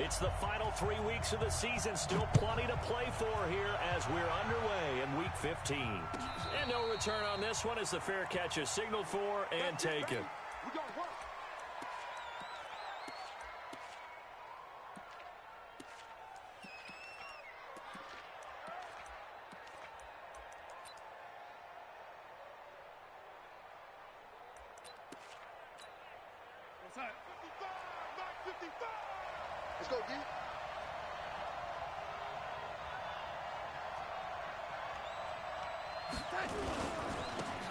It's the final 3 weeks of the season. Still plenty to play for here as we're underway in Week 15. And no return on this one as the fair catch is signaled for and taken. Let's go, D.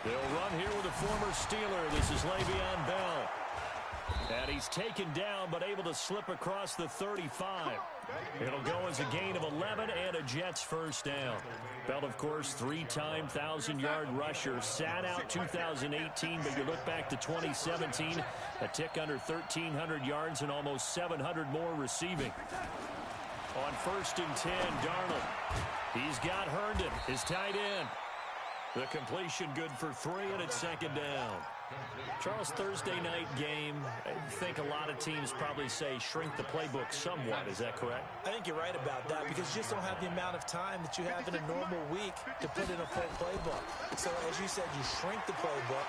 They'll run here with a former Steeler. This is Le'Veon Bell. And he's taken down, but able to slip across the 35. It'll go as a gain of 11 and a Jets first down. Bell, of course, three-time 1,000-yard rusher. Sat out 2018, but you look back to 2017, a tick under 1,300 yards and almost 700 more receiving. On 1st and 10, Darnold. He's got Herndon, his tight end. The completion good for 3, and it's 2nd down. Charles, Thursday night game, I think a lot of teams probably say shrink the playbook somewhat. Is that correct? I think you're right about that because you just don't have the amount of time that you have in a normal week to put in a full playbook. So as you said, you shrink the playbook,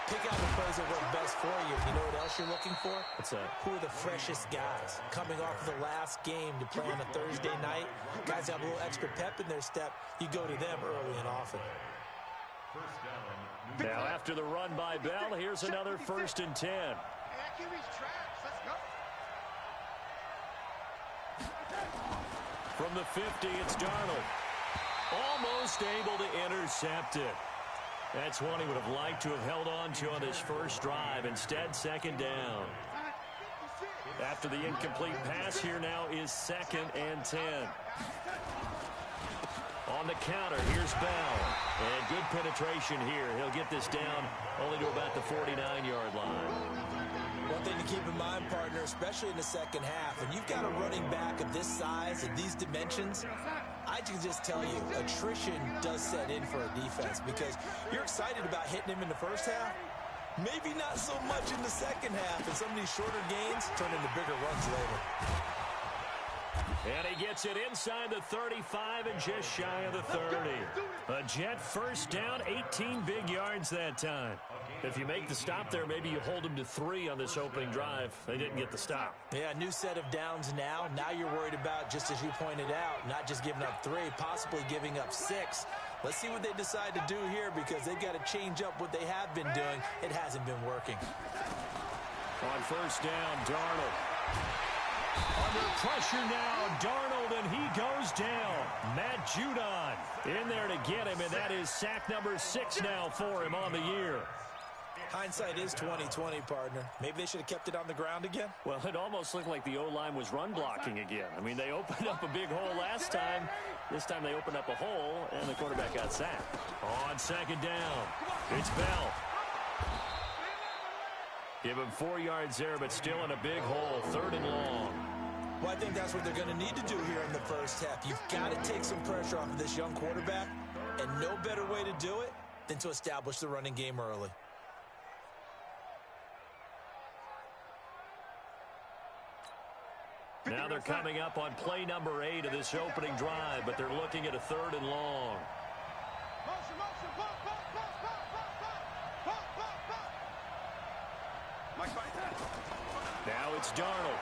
pick out the plays that work best for you. You know what else you're looking for? What's that? Who are the freshest guys coming off of the last game to play on a Thursday night? Guys have a little extra pep in their step. You go to them early and often. Now after the run by Bell, here's another 1st and 10. From the 50, it's Darnold. Almost able to intercept it. That's one he would have liked to have held on to on his first drive. Instead, 2nd down. After the incomplete pass, here now is 2nd and 10. On the counter, here's Bell. And good penetration here. He'll get this down only to about the 49-yard line. One thing to keep in mind, partner, especially in the second half, when you've got a running back of this size and these dimensions, I can just tell you, attrition does set in for a defense because you're excited about hitting him in the first half. Maybe not so much in the second half, and some of these shorter gains turn into bigger runs later. And he gets it inside the 35 and just shy of the 30. A Jet first down, 18 big yards that time. If you make the stop there, maybe you hold them to 3 on this opening drive. They didn't get the stop. Yeah, new set of downs now. Now you're worried about, just as you pointed out, not just giving up 3, possibly giving up 6. Let's see what they decide to do here because they've got to change up what they have been doing. It hasn't been working. On 1st down, Darnold. Under pressure now, Darnold, and he goes down. Matt Judon in there to get him, and that is sack number 6 now for him on the year. Hindsight is 20/20, partner. Maybe they should have kept it on the ground again. Well, it almost looked like the O-line was run blocking again. I mean, they opened up a big hole last time. This time they opened up a hole, and the quarterback got sacked. On 2nd down, it's Bell. Give him 4 yards there, but still in a big hole, 3rd and long. Well, I think that's what they're going to need to do here in the first half. You've got to take some pressure off of this young quarterback, and no better way to do it than to establish the running game early. Now they're coming up on play number 8 of this opening drive, but they're looking at a 3rd and long. Now it's Darnold.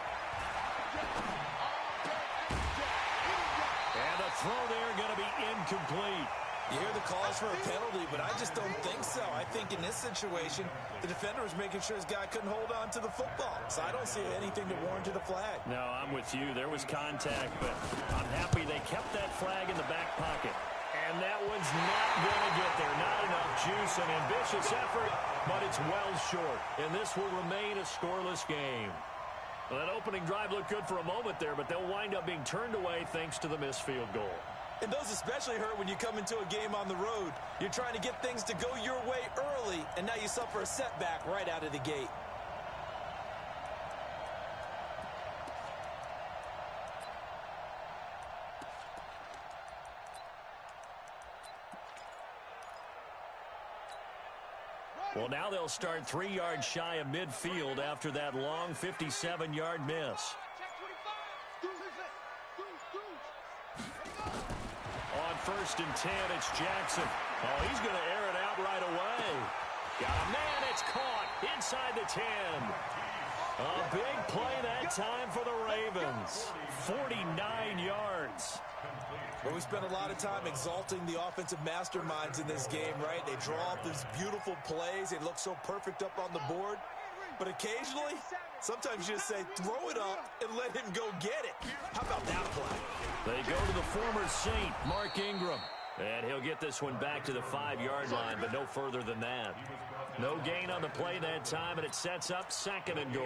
And the throw there going to be incomplete. You hear the calls for a penalty, but I just don't think so. I think in this situation, the defender was making sure his guy couldn't hold on to the football. So I don't see anything to warrant a flag. No, I'm with you. There was contact, but I'm happy they kept that flag in the back pocket. And that one's not going to get there. Not enough juice. An ambitious effort, but it's well short. And this will remain a scoreless game. Well, that opening drive looked good for a moment there, but they'll wind up being turned away thanks to the missed field goal. And those especially hurt when you come into a game on the road. You're trying to get things to go your way early, and now you suffer a setback right out of the gate. Well, now they'll start 3 yards shy of midfield after that long 57-yard miss. 1st and 10. It's Jackson. Oh, he's going to air it out right away. Got a man. It's caught inside the 10. A big play that time for the Ravens. 49 yards. Well, we spent a lot of time exalting the offensive masterminds in this game, right? They draw up these beautiful plays. They look so perfect up on the board. But occasionally, sometimes you just say, throw it up and let him go get it. How about that play? They go to the former Saint, Mark Ingram. And he'll get this one back to the 5-yard line, but no further than that. No gain on the play that time, and it sets up 2nd and goal.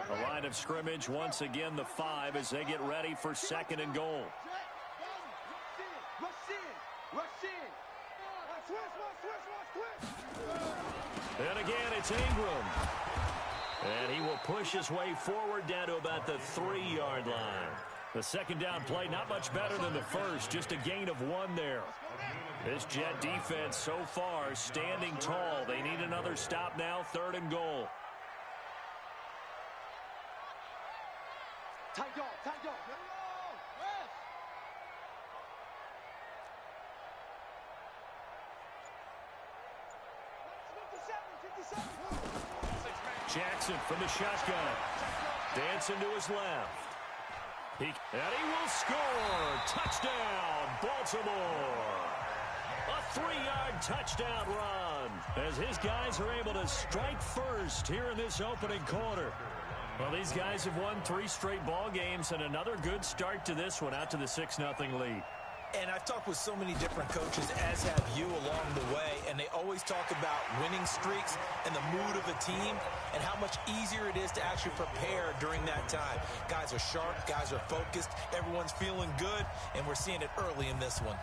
The line of scrimmage, once again, the 5 as they get ready for 2nd and goal. And again, it's Ingram. And he will push his way forward down to about the 3-yard line. The 2nd down play, not much better than the first, just a gain of 1 there. This Jet defense so far standing tall. They need another stop now, 3rd and goal. Tight dog, tight dog. Jackson from the shotgun. Dancing to his left. And he will score. Touchdown, Baltimore. A 3-yard touchdown run as his guys are able to strike first here in this opening quarter. Well, these guys have won 3 straight ball games and another good start to this one out to the 6-0 lead. And I've talked with so many different coaches, as have you, along the way, and they always talk about winning streaks and the mood of a team and how much easier it is to actually prepare during that time. Guys are sharp, guys are focused, everyone's feeling good, and we're seeing it early in this one.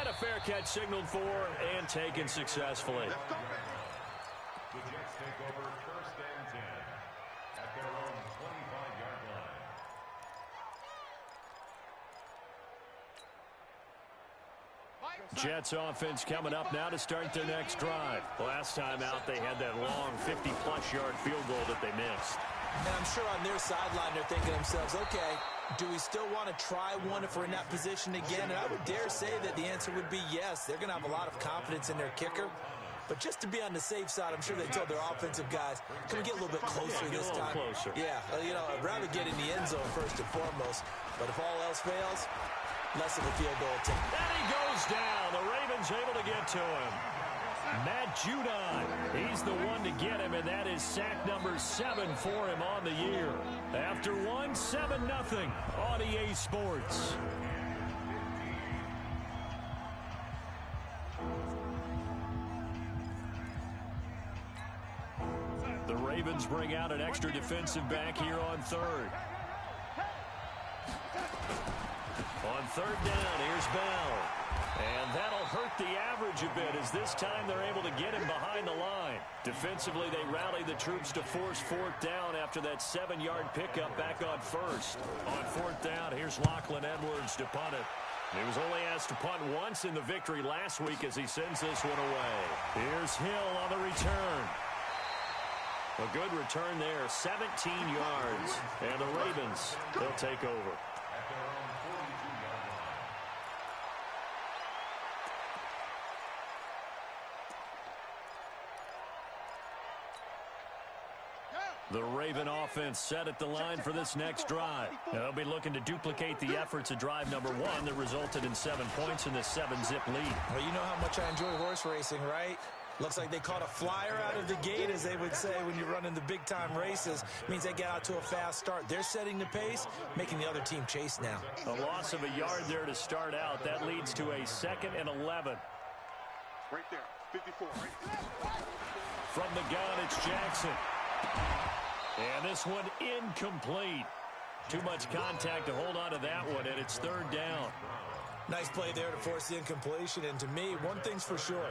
And a fair catch signaled for and taken successfully. The Jets take over 1st and 10 at their own 25-yard line. Jets offense coming up now to start their next drive. Last time out, they had that long 50-plus yard field goal that they missed. And I'm sure on their sideline they're thinking to themselves, okay, do we still want to try one if we're in that position again? And I would dare say that the answer would be yes. They're going to have a lot of confidence in their kicker. But just to be on the safe side, I'm sure they told their offensive guys, can we get a little bit closer this time? Closer. Yeah, you know, I'd rather get in the end zone first and foremost. But if all else fails, less of a field goal attempt. And he goes down. The Ravens able to get to him. Matt Judon, he's the one to get him, and that is sack number 7 for him on the year. After 7-0 on EA Sports. The Ravens bring out an extra defensive back here on 3rd. On 3rd down, here's Bell. And that'll hurt the average a bit as this time they're able to get him behind the line. Defensively, they rally the troops to force 4th down after that 7-yard pickup back on 1st. On 4th down, here's Lachlan Edwards to punt it. He was only asked to punt once in the victory last week as he sends this one away. Here's Hill on the return. A good return there, 17 yards. And the Ravens, they'll take over. The Raven offense set at the line for this next drive. They'll be looking to duplicate the efforts of drive number 1 that resulted in 7 points in the 7-zip lead. Well, you know how much I enjoy horse racing, right? Looks like they caught a flyer out of the gate, as they would say when you're running the big-time races. Means they get out to a fast start. They're setting the pace, making the other team chase now. A loss of a yard there to start out. That leads to a 2nd and 11. Right there, 54. From the gun, it's Jackson. And this one incomplete. Too much contact to hold on to that one, and it's 3rd down. Nice play there to force the incompletion. And to me, one thing's for sure.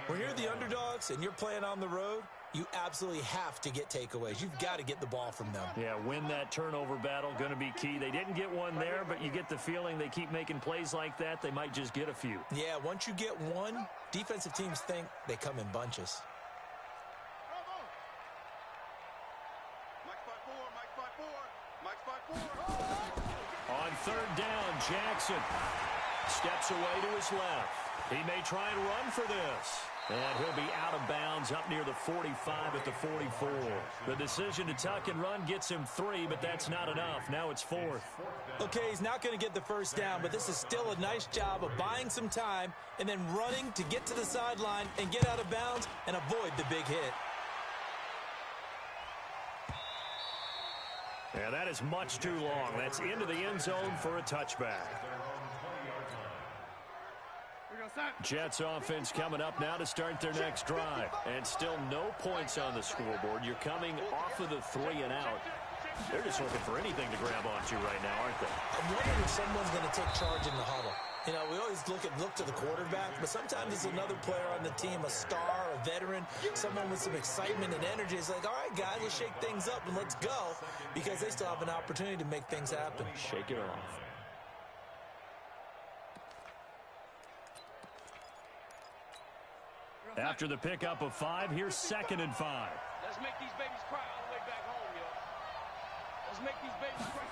When you're the underdogs and you're playing on the road, you absolutely have to get takeaways. You've got to get the ball from them. Yeah, win that turnover battle, going to be key. They didn't get one there, but you get the feeling they keep making plays like that, they might just get a few. Yeah, once you get one, defensive teams think they come in bunches. Jackson. Steps away to his left. He may try and run for this. And he'll be out of bounds up near the 45 at the 44. The decision to tuck and run gets him 3, but that's not enough. Now it's 4th. Okay, he's not going to get the first down, but this is still a nice job of buying some time and then running to get to the sideline and get out of bounds and avoid the big hit. And that is much too long. That's into the end zone for a touchback. Jets offense coming up now to start their next drive. And still no points on the scoreboard. You're coming off of the 3 and out. They're just looking for anything to grab onto right now, aren't they? I'm wondering if someone's going to take charge in the huddle. You know, we always look to the quarterback, but sometimes it's another player on the team, a star, a veteran, someone with some excitement and energy. It's like, all right, guys, let's shake things up and let's go, because they still have an opportunity to make things happen. Shake it off. After the pickup of 5, here's 2nd and 5. Let's make these babies cry all the way back home, yo. Let's make these babies cry.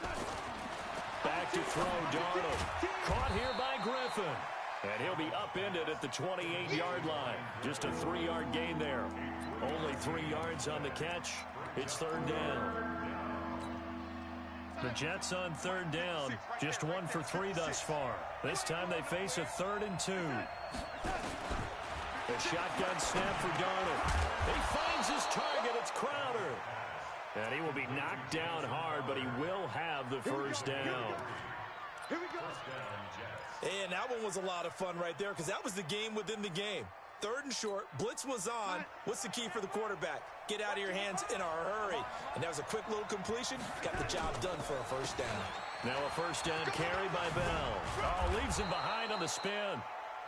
Back to throw, Darnold. Caught here by Griffin. And he'll be upended at the 28-yard line. Just a 3-yard gain there. Only 3 yards on the catch. It's 3rd down. The Jets on 3rd down. Just 1 for 3 thus far. This time they face a 3rd and 2. A shotgun snap for Darnold. He finds his target. It's Crowder. And he will be knocked down hard, but he will have the first down. Here we go. And that one was a lot of fun right there, because that was the game within the game. 3rd and short, blitz was on. What's the key for the quarterback? Get out of your hands in a hurry. And that was a quick little completion. Got the job done for a first down. Now a first down carry by Bell. Oh, leaves him behind on the spin.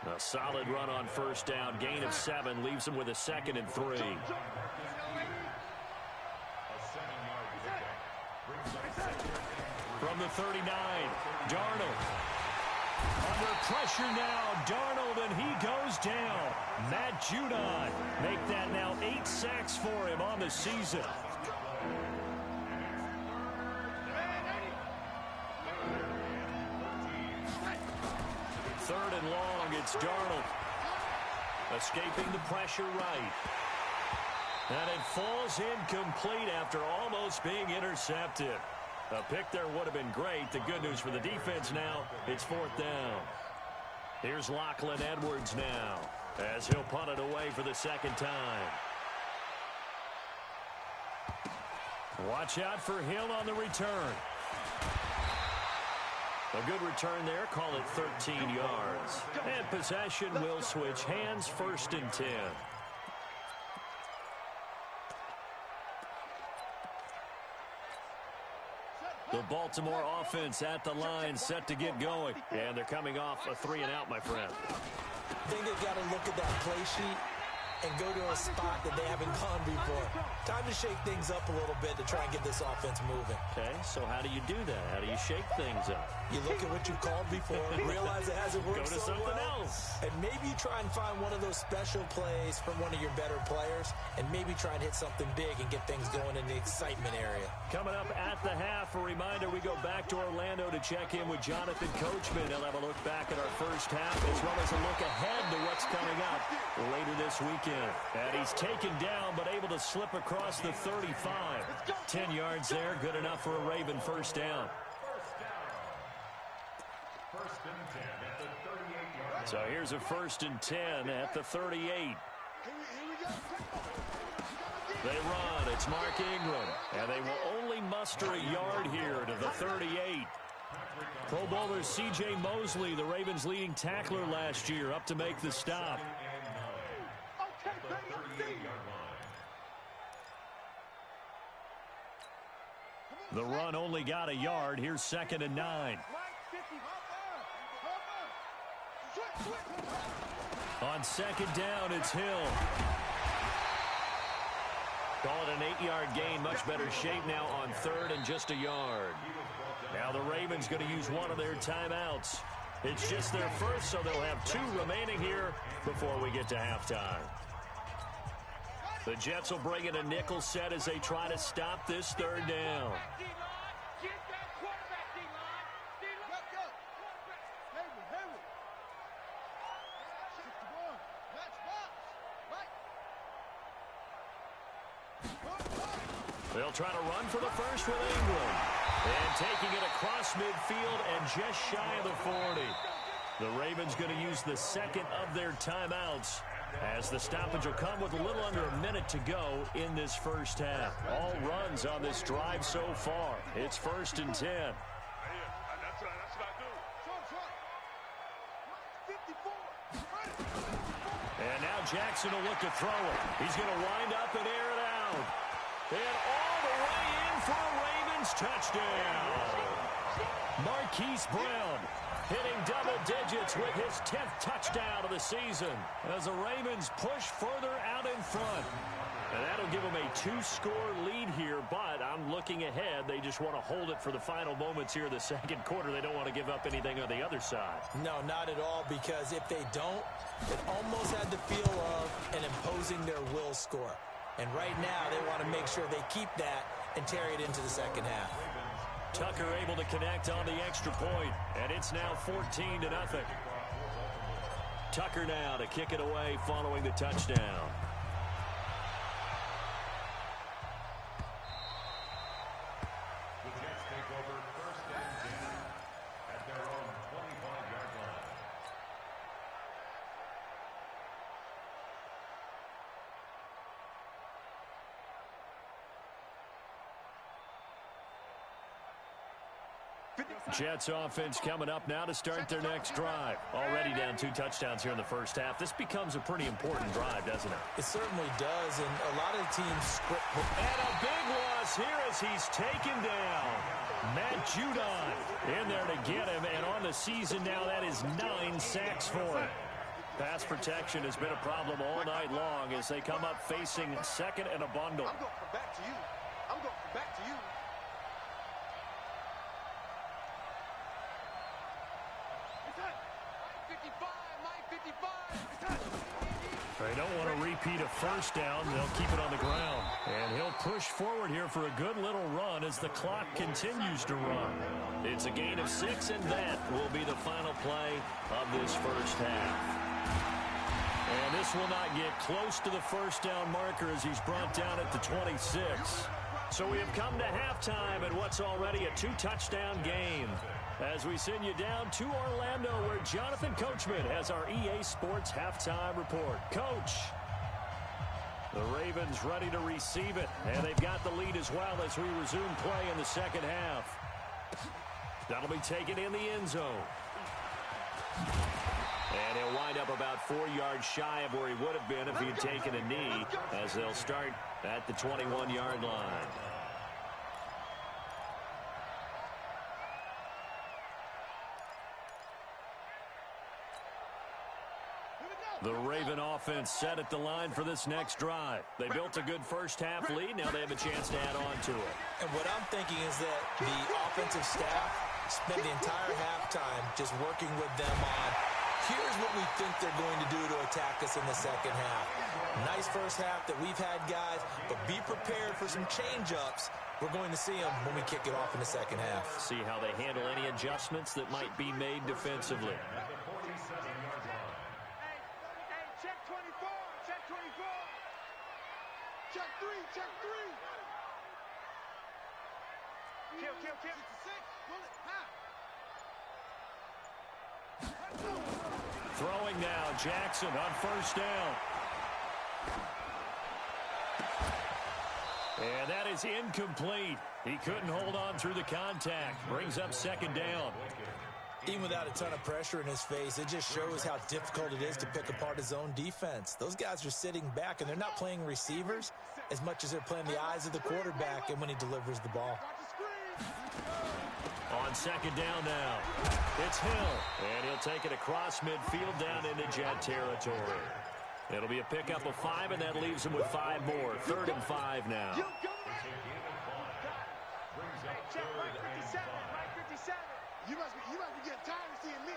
A solid run on first down. Gain of 7 leaves him with a 2nd and 3. From the 39, Darnold. Under pressure now, Darnold, and he goes down. Matt Judon make that now 8 sacks for him on the season. 3rd and long, it's Darnold. Escaping the pressure right. And it falls incomplete after almost being intercepted. A pick there would have been great. The good news for the defense now, it's 4th down. Here's Lachlan Edwards now, as he'll punt it away for the 2nd time. Watch out for Hill on the return. A good return there. Call it 13 yards. And possession will switch hands. 1st and 10. The Baltimore offense at the line, set to get going. And they're coming off a 3 and out, my friend. I think they've got to look at that play sheet and go to a spot that they haven't gone before. Time to shake things up a little bit to try and get this offense moving. Okay, so how do you do that? How do you shake things up? You look at what you called before, realize it hasn't worked Go to so something well, else. and maybe you try and find one of those special plays from one of your better players, and maybe try and hit something big and get things going in the excitement area. Coming up at the half, a reminder, we go back to Orlando to check in with Jonathan Coachman. He'll have a look back at our first half, as well as a look ahead to what's coming up later this weekend. And he's taken down, but able to slip across the 35. 10 yards there, good enough for a Raven first down. So here's a 1st and 10 at the 38. They run. It's Mark Ingram. And they will only muster a yard here to the 38. Pro Bowler C.J. Mosley, the Ravens' leading tackler last year, up to make the stop. The run only got a yard. Here's 2nd and 9. On 2nd down, it's Hill. Call it an 8-yard gain. Much better shape now on 3rd and just a yard. Now the Ravens going to use one of their timeouts. It's just their first, so they'll have 2 remaining here before we get to halftime. The Jets will bring in a nickel set as they try to stop this 3rd down. They'll try to run for the first with Ingram. And taking it across midfield and just shy of the 40. The Ravens going to use the second of their timeouts, as the stoppage will come with a little under a minute to go in this first half. All runs on this drive so far. It's 1st and 10. That's what I do. And now Jackson will look to throw it. He's going to wind up and air it out. And all the way in for a Ravens touchdown. Marquise Brown hitting double digits with his 10th touchdown of the season as the Ravens push further out in front. And that'll give them a 2-score lead here, but I'm looking ahead. They just want to hold it for the final moments here in the second quarter. They don't want to give up anything on the other side. No, not at all, because if they don't, it almost had the feel of an imposing their will score. And right now, they want to make sure they keep that and carry it into the second half. Tucker able to connect on the extra point, and it's now 14-0. Tucker now to kick it away following the touchdown. The Jets take over 1st and 10 at their own 25-yard line. Jets offense coming up now to start their next drive. Already down 2 touchdowns here in the first half. This becomes a pretty important drive, doesn't it? It certainly does, and a lot of teams script. And a big loss here as he's taken down. Matt Judon in there to get him, and on the season now, that is 9 sacks for him. Pass protection has been a problem all night long as they come up facing second and a bundle. I'm going to come back to you. I'm going to come back to you. They don't want to repeat a first down. They'll keep it on the ground. And he'll push forward here for a good little run as the clock continues to run. It's a gain of 6, and that will be the final play of this first half. And this will not get close to the first down marker as he's brought down at the 26. So we have come to halftime in what's already a 2-touchdown game, as we send you down to Orlando, where Jonathan Coachman has our EA Sports halftime report. Coach, the Ravens ready to receive it, and they've got the lead as well as we resume play in the second half. That'll be taken in the end zone. And he'll wind up about 4 yards shy of where he would have been if he had taken a knee, as they'll start at the 21-yard line. The Raven offense set at the line for this next drive. They built a good first-half lead. Now they have a chance to add on to it. And what I'm thinking is that the offensive staff spent the entire halftime just working with them on, here's what we think they're going to do to attack us in the second half. Nice first half that we've had, guys, but be prepared for some change-ups. We're going to see them when we kick it off in the second half. See how they handle any adjustments that might be made defensively. Check 24. Check 24. Check 3. Check 3. Kill. Throwing now, Jackson on first down. And that is incomplete. He couldn't hold on through the contact. Brings up second down. Even without a ton of pressure in his face, it just shows how difficult it is to pick apart his own defense. Those guys are sitting back, and they're not playing receivers as much as they're playing the eyes of the quarterback and when he delivers the ball. On second down now, it's Hill, and he'll take it across midfield down into Jet territory. It'll be a pickup of 5, and that leaves him with 5 more. 3rd and 5 now. Check right 57. Right 57. You must be getting tired of seeing me.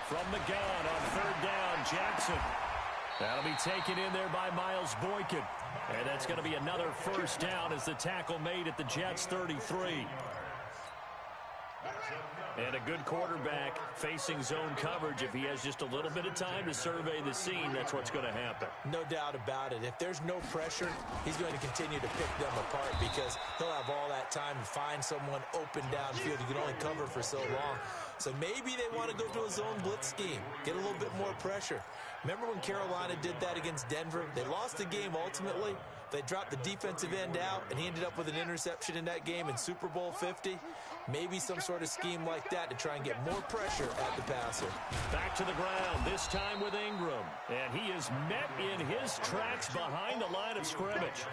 From the gun on 3rd down, Jackson. That'll be taken in there by Miles Boykin. And that's going to be another first down as the tackle made at the Jets' 33. And a good quarterback facing zone coverage. If he has just a little bit of time to survey the scene, that's what's going to happen. No doubt about it. If there's no pressure, he's going to continue to pick them apart because he'll have all that time to find someone open downfield. You can only cover for so long. So maybe they want to go to a zone blitz scheme, get a little bit more pressure. Remember when Carolina did that against Denver? They lost the game ultimately. They dropped the defensive end out, and he ended up with an interception in that game in Super Bowl 50. Maybe some sort of scheme like that to try and get more pressure at the passer. Back to the ground, this time with Ingram. And he is met in his tracks behind the line of scrimmage.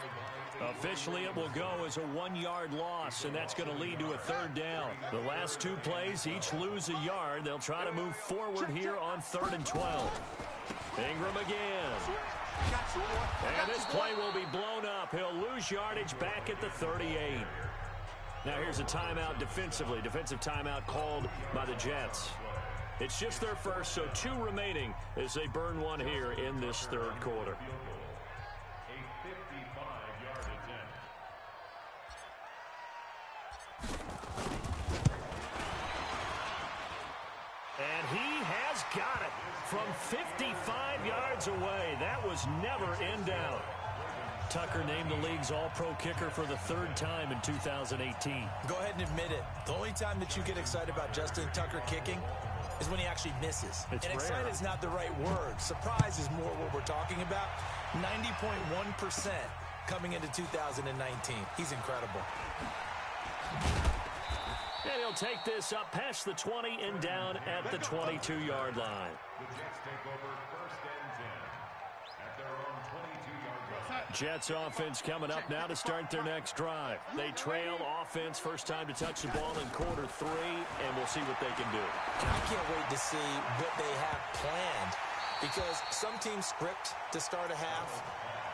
Officially, it will go as a 1-yard loss, and that's going to lead to a third down. The last two plays each lose a yard. They'll try to move forward here on 3rd and 12. Ingram again. And this play will be blown up. He'll lose yardage back at the 38. Now here's a timeout defensively. Defensive timeout called by the Jets. It's just their first, so 2 remaining as they burn one here in this third quarter. And he has got it from 55 yards away. That was never in doubt. Tucker named the league's all-pro kicker for the 3rd time in 2018. Go ahead and admit it. The only time that you get excited about Justin Tucker kicking is when he actually misses. It's and rare. excited is not the right word. Surprise is more what we're talking about. 90.1% coming into 2019. He's incredible. And he'll take this up past the 20 and down at the 22-yard line. The Jets take over 1st and 10 at their own 22-yard line. Jets offense coming up now to start their next drive. They trail offense, first time to touch the ball in quarter 3, and we'll see what they can do. I can't wait to see what they have planned because some teams script to start a half.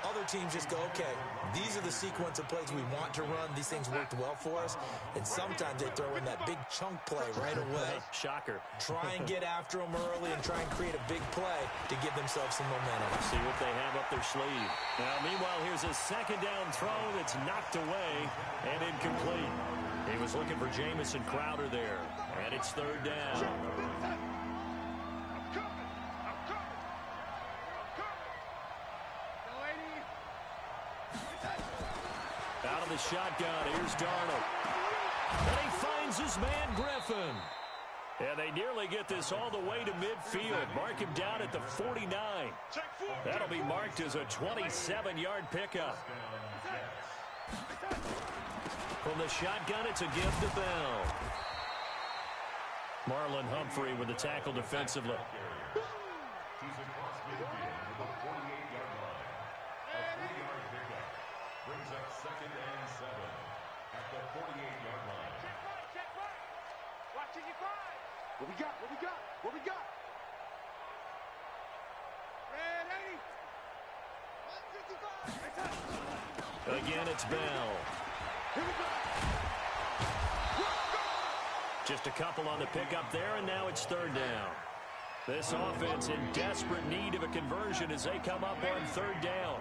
Other teams just go, okay, these are the sequence of plays we want to run. These things worked well for us. And sometimes they throw in that big chunk play right away. Shocker. Try and get after them early and try and create a big play to give themselves some momentum. See what they have up their sleeve. Now, meanwhile, here's a 2nd down throw that's knocked away and incomplete. He was looking for Jamison Crowder there. And it's 3rd down. Out of the shotgun, here's Darnold. And he finds his man, Griffin. And they nearly get this all the way to midfield. Mark him down at the 49. That'll be marked as a 27-yard pickup. From the shotgun, it's a give to Bell. Marlon Humphrey with the tackle defensively. He's across midfield to the 48-yard line. A 3-yard pickup brings up 2nd and 7 at the 48-yard line. Check right. Watching your 5. What we got? What we got? What we got? Red 80. 155. Again, it's Bell. Here we go. Just a couple on the pickup there, and now it's 3rd down. This offense in desperate need of a conversion as they come up on 3rd down.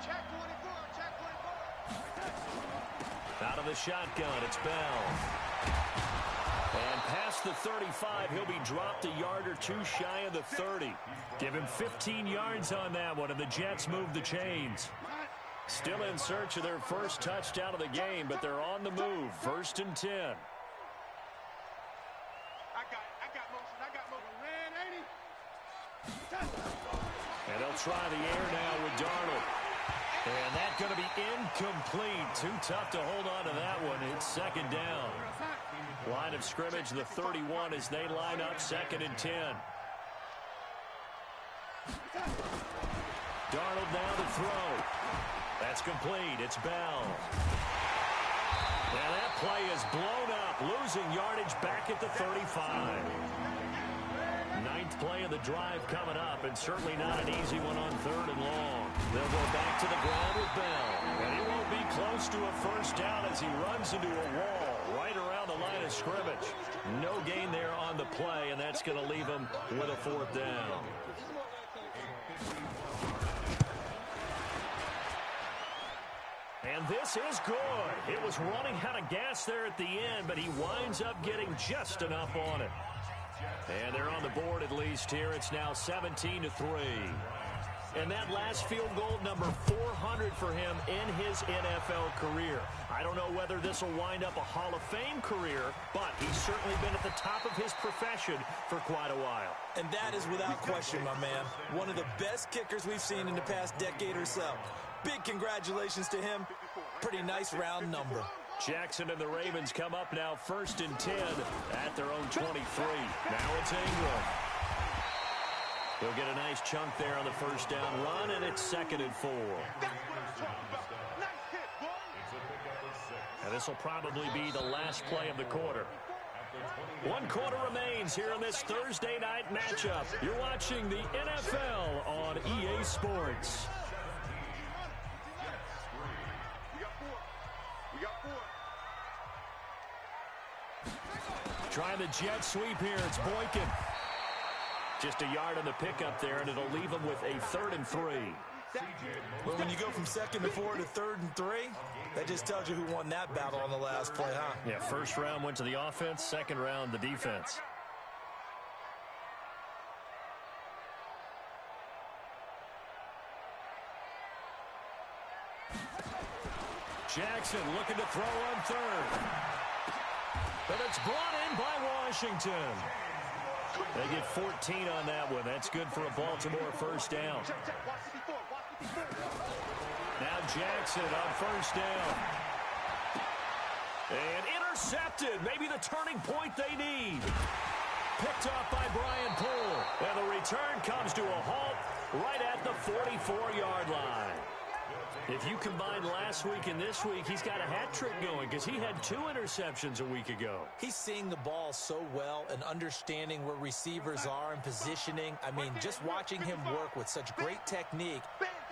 Check 24. Check 24. Out of the shotgun, it's Bell. And past the 35, he'll be dropped a yard or 2 shy of the 30. Give him 15 yards on that one, and the Jets move the chains. Still in search of their first touchdown of the game, but they're on the move. 1st and 10. I got motion. Red 80. And they'll try the air now with Darnold. And that's going to be incomplete. Too tough to hold on to that one. It's 2nd down. Line of scrimmage, the 31 as they line up 2nd and 10. Darnold now to throw. That's complete. It's Bell. And that play is blown up, losing yardage back at the 35. 9th play of the drive coming up, and certainly not an easy one on 3rd and long. They'll go back to the ground with Bell. And he won't be close to a first down as he runs into a wall right around the line of scrimmage. No gain there on the play, and that's going to leave him with a 4th down. And And this is good. It was running out of gas there at the end, but he winds up getting just enough on it. And they're on the board at least here. It's now 17-3. And that last field goal, number 400 for him in his NFL career. I don't know whether this will wind up a Hall of Fame career, but he's certainly been at the top of his profession for quite a while. And that is without question, my man. One of the best kickers we've seen in the past decade or so. Big congratulations to him. Pretty nice round number. Jackson and the Ravens come up now 1st and 10 at their own 23. Now it's Ingram. He'll get a nice chunk there on the first down run, and it's 2nd and 4. And this will probably be the last play of the quarter. 1 quarter remains here in this Thursday night matchup. You're watching the NFL on EA Sports. Trying the jet sweep here. It's Boykin. Just a yard on the pickup there, and it'll leave him with a 3rd and 3. Well, when you go from 2nd and 4 to 3rd and 3, that just tells you who won that battle on the last play, huh? Yeah, first round went to the offense, second round the defense. Jackson looking to throw on 3rd. But it's brought in by Washington. They get 14 on that one. That's good for a Baltimore first down. Now Jackson on first down. And intercepted. Maybe the turning point they need. Picked up by Brian Poole. And the return comes to a halt right at the 44-yard line. If you combine last week and this week, he's got a hat trick going because he had 2 interceptions a week ago. He's seeing the ball so well and understanding where receivers are and positioning. I mean, just watching him work with such great technique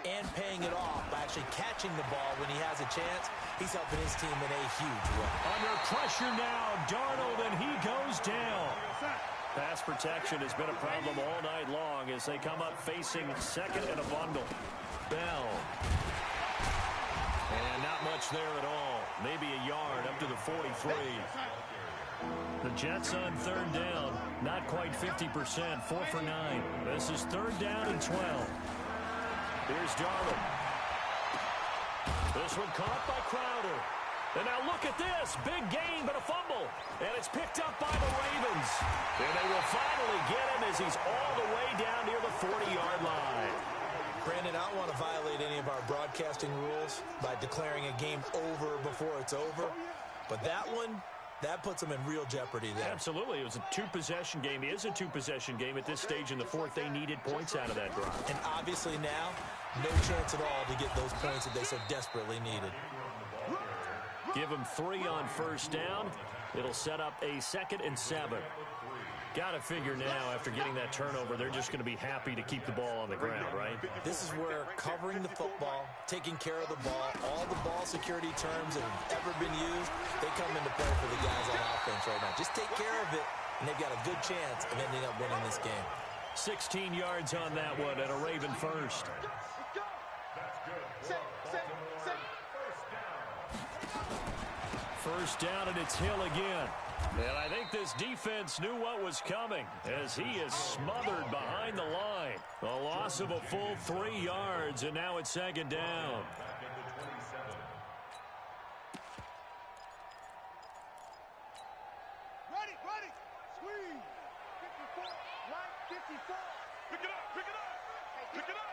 and paying it off by actually catching the ball when he has a chance, he's helping his team in a huge way. Under pressure now, Darnold, and he goes down. Pass protection has been a problem all night long as they come up facing 2nd and a bundle. Bell. And not much there at all. Maybe a yard up to the 43. The Jets on 3rd down. Not quite 50%. 4 for 9. This is 3rd down and 12. Here's Darnold. This one caught by Crowder. And now look at this. Big gain, but a fumble. And it's picked up by the Ravens. And they will finally get him as he's all the way down near the 40-yard line. Brandon, I don't want to violate any of our broadcasting rules by declaring a game over before it's over. But that one, that puts them in real jeopardy there. Absolutely. It was a 2-possession game. It is a 2-possession game at this stage in the 4th. They needed points out of that drive. And obviously now, no chance at all to get those points that they so desperately needed. Give them 3 on first down. It'll set up a 2nd and 7. Got to figure now, after getting that turnover, they're just going to be happy to keep the ball on the ground, right? This is where covering the football, taking care of the ball, all the ball security terms that have ever been used, they come into play for the guys on offense right now. Just take care of it, and they've got a good chance of ending up winning this game. 16 yards on that one and a Raven first. First down, and it's Hill again. And I think this defense knew what was coming as he is smothered behind the line. A loss of a full 3 yards, and now it's 2nd down. Ready. Squeeze. 54. Line 54. Pick it up.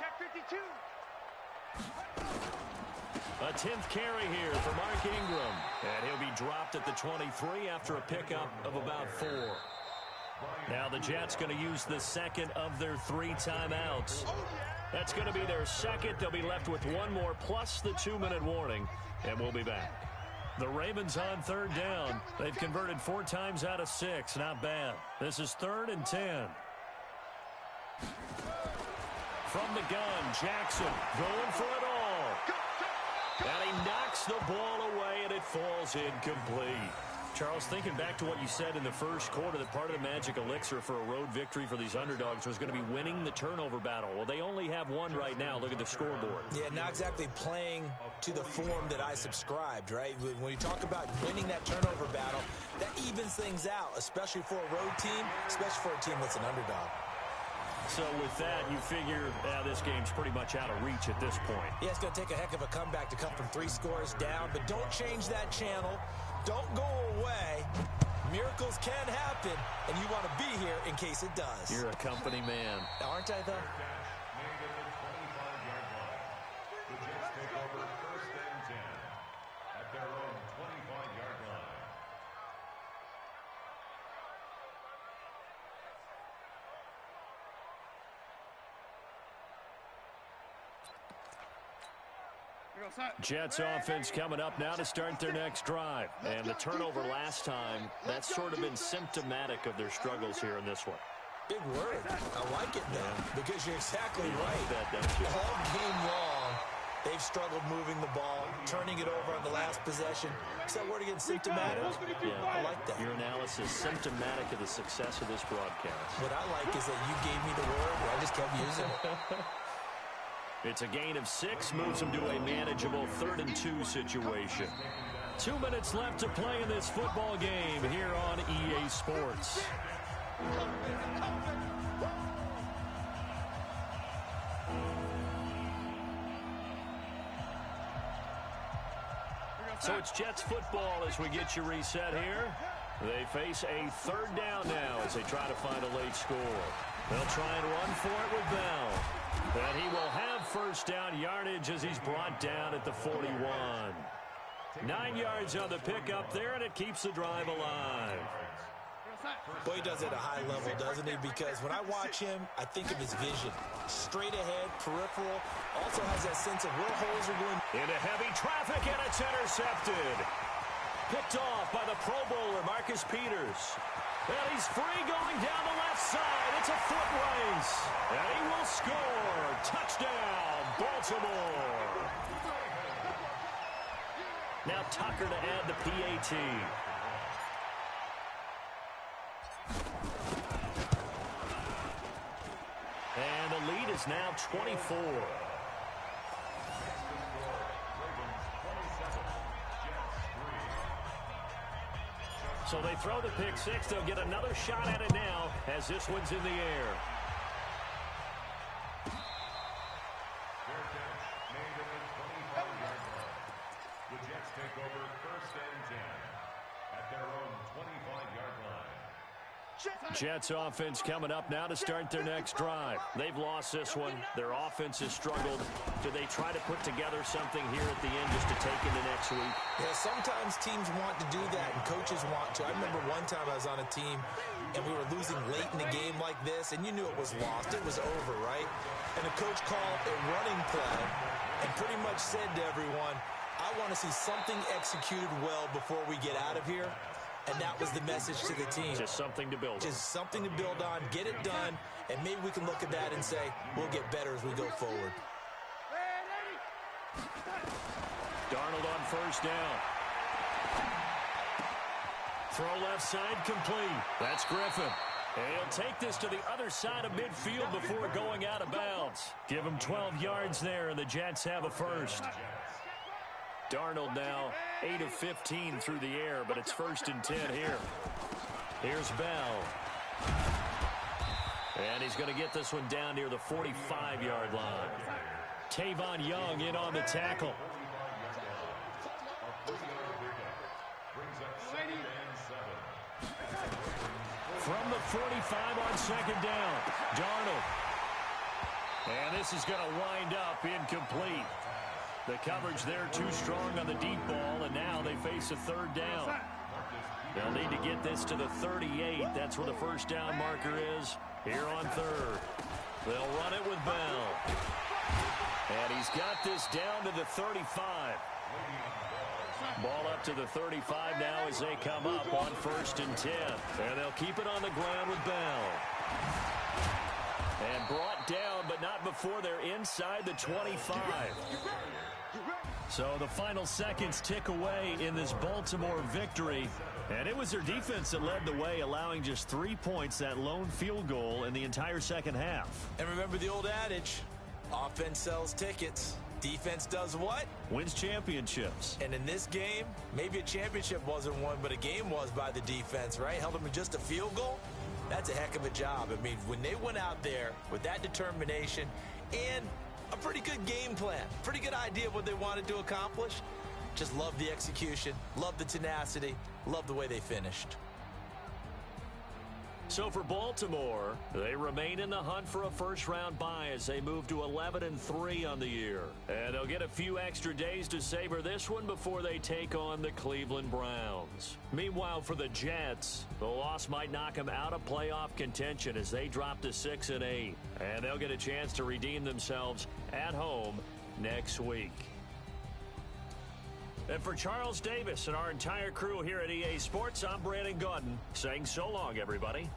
Check 52. A 10th carry here for Mark Ingram. And he'll be dropped at the 23 after a pickup of about 4. Now the Jets going to use the 2nd of their 3 timeouts. That's going to be their 2nd. They'll be left with 1 more plus the 2-minute warning. And we'll be back. The Ravens on 3rd down. They've converted 4 times out of 6. Not bad. This is 3rd and 10. From the gun, Jackson going for it all. And he knocks the ball away, and it falls incomplete. Charles, thinking back to what you said in the first quarter, that part of the magic elixir for a road victory for these underdogs was going to be winning the turnover battle. Well, they only have one right now. Look at the scoreboard. Yeah, not exactly playing to the form that I subscribed, right? When you talk about winning that turnover battle, that evens things out, especially for a road team, especially for a team that's an underdog. So with that, you figure this game's pretty much out of reach at this point. Yeah, it's going to take a heck of a comeback to come from 3 scores down, but don't change that channel. Don't go away. Miracles can happen, and you want to be here in case it does. You're a company man. Aren't I, though? The Jets take over 1st and 10 at their own 25-yard line. Jets offense coming up now to start their next drive. And the turnover last time, that's sort of been symptomatic of their struggles here in this one. Big word. I like it, though, because you're exactly right. That, don't you? All game long, they've struggled moving the ball, turning it over on the last possession. Is that word again, symptomatic? Yeah, I like that. Your analysis, symptomatic of the success of this broadcast. What I like is that you gave me the word, and I just kept using it. It's a gain of 6, moves them to a manageable 3rd and 2 situation. 2 minutes left to play in this football game here on EA Sports. So it's Jets football as we get you reset here. They face a 3rd down now as they try to find a late score. They'll try and run for it with Bell. And he will have 1st down yardage as he's brought down at the 41. 9 yards on the pickup there, and it keeps the drive alive. Boy, he does it at a high level, doesn't he? Because when I watch him, I think of his vision. Straight ahead, peripheral. Also has that sense of where holes are going. Into heavy traffic, and it's intercepted. Picked off by the Pro Bowler, Marcus Peters. And he's free going down the left side. It's a foot race. And he will score. Touchdown, Baltimore. Now Tucker to add the PAT. And the lead is now 24. So they throw the pick 6. They'll get another shot at it now as this one's in the air. Fair catch made at the 25-yard line. The Jets take over 1st and 10 at their own 25-yard line. Jets offense coming up now to start their next drive. They've lost this one. Their offense has struggled. Do they try to put together something here at the end just to take into next week? Yeah, sometimes teams want to do that, and coaches want to. I remember one time I was on a team, and we were losing late in a game like this, and you knew it was lost. It was over, right? And the coach called a running play and pretty much said to everyone, I want to see something executed well before we get out of here. And that was the message to the team. Just something to build on. Just something to build on, get it done, and maybe we can look at that and say, we'll get better as we go forward. Darnold on 1st down. Throw left side complete. That's Griffin. And he'll take this to the other side of midfield before going out of bounds. Give him 12 yards there, and the Jets have a 1st. Darnold now 8 of 15 through the air, but it's 1st and 10 here. Here's Bell. And he's going to get this one down near the 45-yard line. Tavon Young in on the tackle. From the 45 on 2nd down, Darnold. And this is going to wind up incomplete. The coverage there too strong on the deep ball, and now they face a 3rd down. They'll need to get this to the 38. That's where the 1st down marker is here on 3rd. They'll run it with Bell. And he's got this down to the 35. Ball up to the 35 now as they come up on 1st and 10. And they'll keep it on the ground with Bell. And brought down, but not before they're inside the 25. So the final seconds tick away in this Baltimore victory. And it was their defense that led the way, allowing just 3 points, that lone field goal in the entire second half. And remember the old adage, offense sells tickets. Defense does what? Wins championships. And in this game, maybe a championship wasn't won, but a game was by the defense, right? Held them to just a field goal. That's a heck of a job. I mean, when they went out there with that determination and a pretty good game plan, pretty good idea of what they wanted to accomplish, just love the execution, love the tenacity, love the way they finished. So for Baltimore, they remain in the hunt for a first-round bye as they move to 11-3 on the year. And they'll get a few extra days to savor this one before they take on the Cleveland Browns. Meanwhile, for the Jets, the loss might knock them out of playoff contention as they drop to 6-8. And they'll get a chance to redeem themselves at home next week. And for Charles Davis and our entire crew here at EA Sports, I'm Brandon Gaudin saying so long, everybody.